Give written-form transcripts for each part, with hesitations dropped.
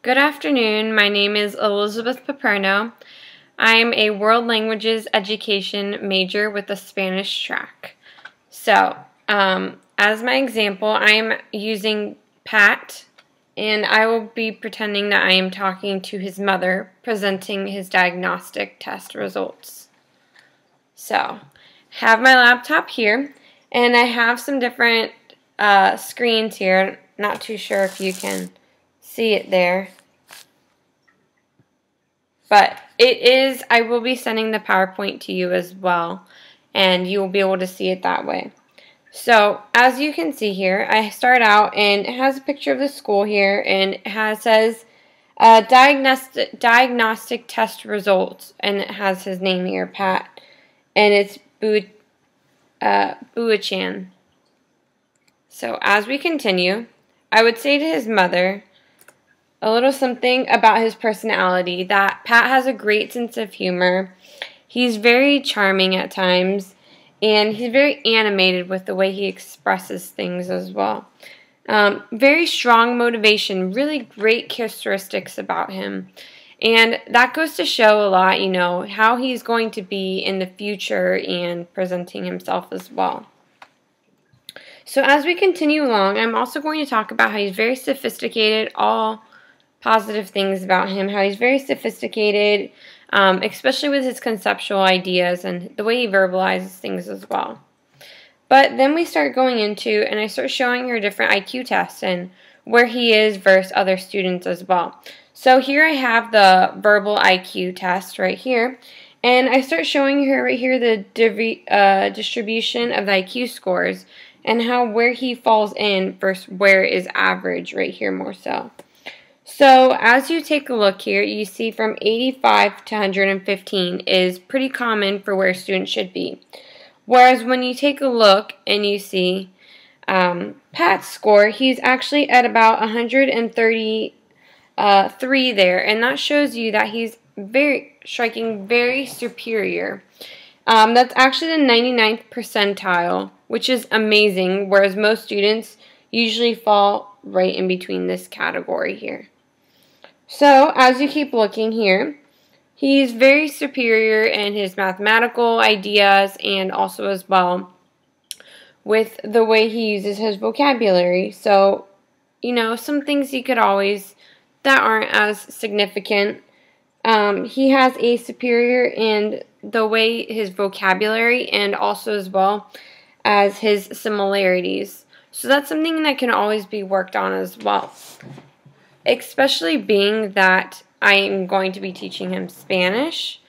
Good afternoon. My name is Elizabeth Piperno. I'm a World Languages Education major with the Spanish track. So, as my example, I am using Pat, and I will be pretending that I am talking to his mother, presenting his diagnostic test results. So, have my laptop here, and I have some different screens here. Not too sure if you can see it there. But I will be sending the PowerPoint to you as well, and you will be able to see it that way. So, as you can see here, I start out, and it has a picture of the school here, and it says diagnostic test results, and it has his name here, Pat, and it's Buachan. So, as we continue, I would say to his mother a little something about his personality, that Pat has a great sense of humor. He's very charming at times, and he's very animated with the way he expresses things as well. Very strong motivation, really great characteristics about him. And that goes to show a lot, how he's going to be in the future and presenting himself as well. So as we continue along, I'm also going to talk about how he's very sophisticated, all positive things about him, how he's very sophisticated, especially with his conceptual ideas and the way he verbalizes things as well. But then we start going into, and I start showing her different IQ tests and where he is versus other students as well. So here I have the verbal IQ test right here, and I start showing her right here the distribution of the IQ scores and where he falls in versus where is average right here more so. So as you take a look here, you see from 85 to 115 is pretty common for where students should be. Whereas when you take a look and you see Pat's score, he's actually at about 133 there, and that shows you that he's striking very superior. That's actually the 99th percentile, which is amazing, whereas most students usually fall right in between this category here. So, as you keep looking here, he's very superior in his mathematical ideas and also as well with the way he uses his vocabulary. So, some things he could always, that aren't as significant. He has a superior in the way his vocabulary and also as well as his similarities. So that's something that can always be worked on as well. Especially being that I am going to be teaching him Spanish.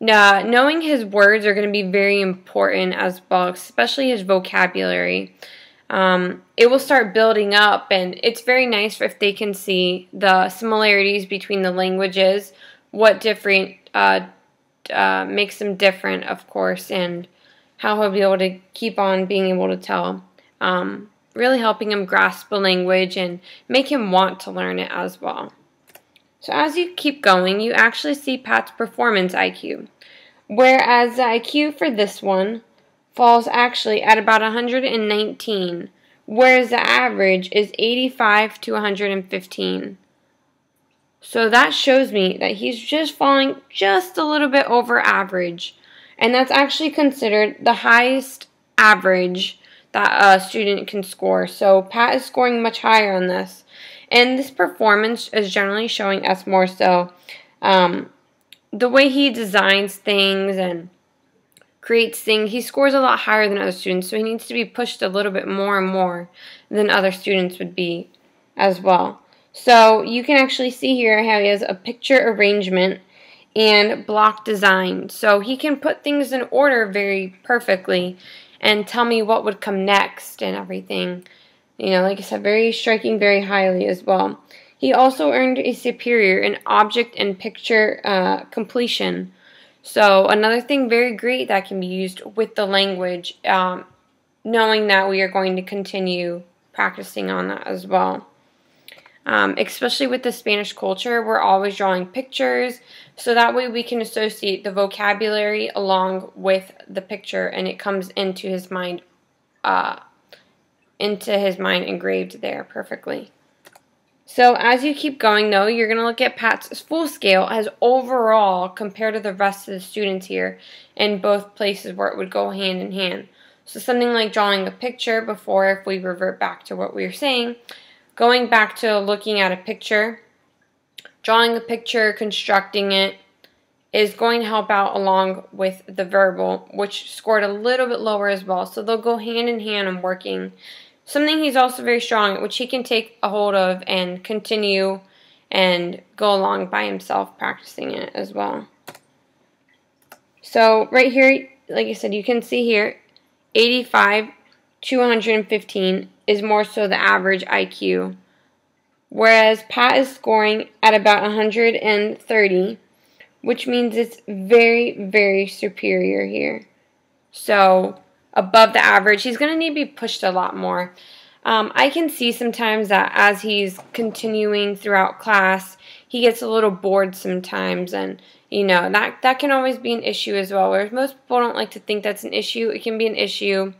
Knowing his words are going to be very important as well, especially his vocabulary. It will start building up, and it's very nice if they can see the similarities between the languages, what different makes them different, of course, and how he'll be able to keep on being able to tell. Really helping him grasp the language and make him want to learn it as well. So as you keep going, you actually see Pat's performance IQ, whereas the IQ for this one falls actually at about 119, whereas the average is 85 to 115. So that shows me that he's just falling just a little bit over average, and that's actually considered the highest average that a student can score. So Pat is scoring much higher on this. And this performance is generally showing us more so the way he designs things and creates things. He scores a lot higher than other students, so he needs to be pushed a little bit more and more than other students would be as well. So you can actually see here how he has a picture arrangement and block design. So he can put things in order very perfectly and tell me what would come next and everything. Like I said, very striking, very highly as well. He also earned a superior in object and picture completion. So another thing very great that can be used with the language, knowing that we are going to continue practicing on that as well. Especially with the Spanish culture, we're always drawing pictures, so that way we can associate the vocabulary along with the picture, and it comes into his mind engraved there perfectly. So as you keep going, though, you're going to look at Pat's full scale as overall compared to the rest of the students here in both places where it would go hand in hand. So something like drawing a picture before, if we revert back to what we were saying, going back to looking at a picture, drawing a picture, constructing it, is going to help out along with the verbal, which scored a little bit lower as well. So they'll go hand in hand in working. Something he's also very strong at, which he can take a hold of and continue and go along by himself practicing it as well. So right here, like I said, you can see here, 85 to 115 is more so the average IQ, whereas Pat is scoring at about 130, which means it's very, very superior here. So above the average, he's going to need to be pushed a lot more. I can see sometimes that as he's continuing throughout class, he gets a little bored sometimes, and that can always be an issue as well, whereas most people don't like to think that's an issue. It can be an issue.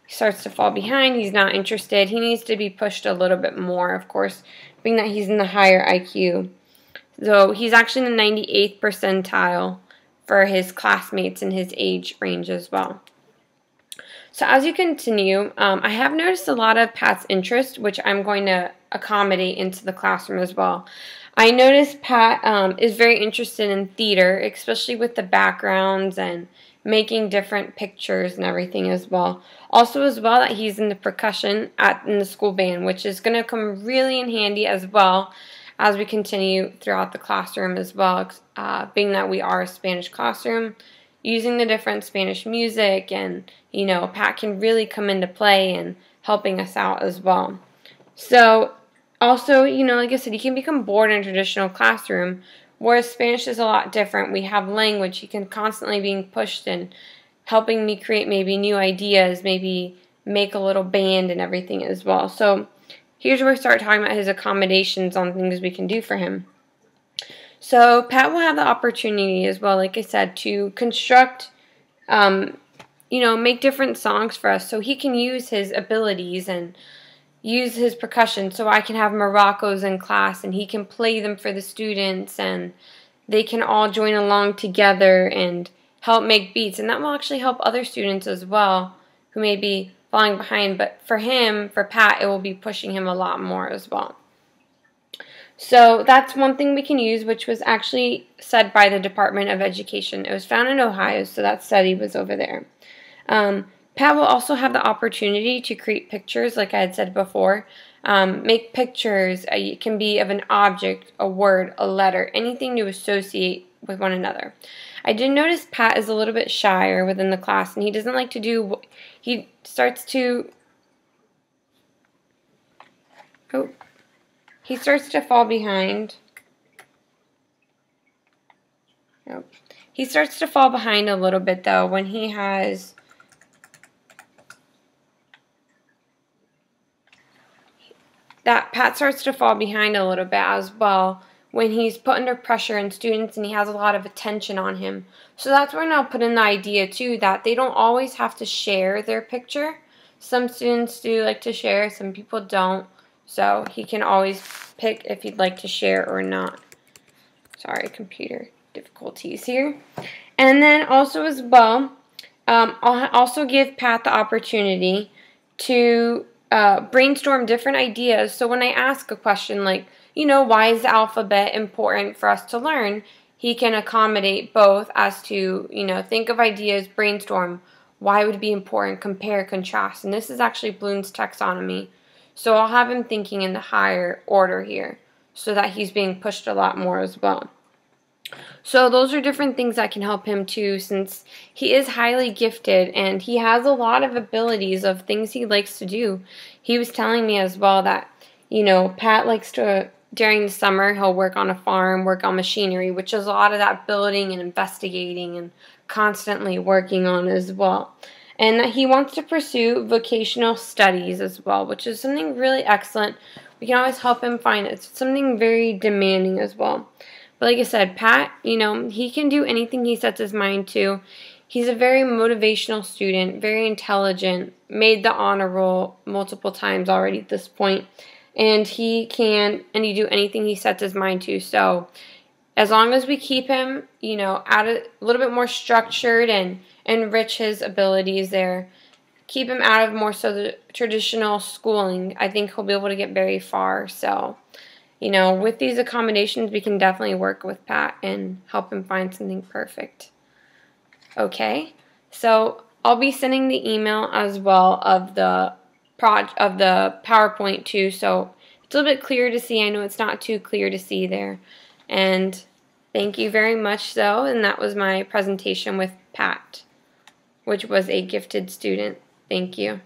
He starts to fall behind. He's not interested. He needs to be pushed a little bit more, of course, being that he's in the higher IQ. So he's actually in the 98th percentile for his classmates in his age range as well. So as you continue, I have noticed a lot of Pat's interest, which I'm going to accommodate into the classroom as well. I noticed Pat is very interested in theater, especially with the backgrounds and making different pictures and everything as well. Also as well that he's in the percussion in the school band, which is going to come really in handy as well as we continue throughout the classroom as well, being that we are a Spanish classroom, using the different Spanish music, and Pat can really come into play and helping us out as well. So also, like I said, he can become bored in a traditional classroom, whereas Spanish is a lot different. We have language. He can constantly being pushed and helping me create maybe new ideas, maybe make a little band and everything as well. So here's where we start talking about his accommodations on things we can do for him. So Pat will have the opportunity as well, like I said, to construct, make different songs for us so he can use his abilities and use his percussion. So I can have maracas in class and he can play them for the students and they can all join along together and help make beats. And that will actually help other students as well who may be falling behind. But for him, for Pat, it will be pushing him a lot more as well. So that's one thing we can use, which was actually said by the Department of Education. It was found in Ohio, so that study was over there. Pat will also have the opportunity to create pictures, like I had said before. Make pictures. It can be of an object, a word, a letter, anything to associate with one another. I did notice Pat is a little bit shyer within the class, and he doesn't like to do, he starts to fall behind. He starts to fall behind a little bit, though, when he has Pat starts to fall behind a little bit as well when he's put under pressure in students and he has a lot of attention on him. So that's where I'll put in the idea, too, that they don't always have to share their picture. Some students do like to share, some people don't. So he can always pick if he'd like to share or not. Sorry, computer difficulties here. And then also as well, I'll also give Pat the opportunity to brainstorm different ideas. So when I ask a question like, why is the alphabet important for us to learn, he can accommodate both as to, think of ideas, brainstorm, why would it be important, compare, contrast. And this is actually Bloom's taxonomy. So I'll have him thinking in the higher order here so that he's being pushed a lot more as well. So those are different things that can help him too, since he is highly gifted and he has a lot of abilities of things he likes to do. He was telling me as well that, Pat likes to, during the summer, he'll work on a farm, work on machinery, which is a lot of that building and investigating and constantly working on as well. And that he wants to pursue vocational studies as well, which is something really excellent. We can always help him find it. It's something very demanding as well. But like I said, Pat, he can do anything he sets his mind to. He's a very motivational student, very intelligent, made the honor roll multiple times already at this point, and he can do anything he sets his mind to. So as long as we keep him, at a little bit more structured and enrich his abilities there, keep him out of more so the traditional schooling, I think he'll be able to get very far. So, with these accommodations, we can definitely work with Pat and help him find something perfect. Okay, so I'll be sending the email as well of the PowerPoint too, so it's a little bit clearer to see. I know it's not too clear to see there. And thank you very much, though, and that was my presentation with Pat, which was a gifted student. Thank you.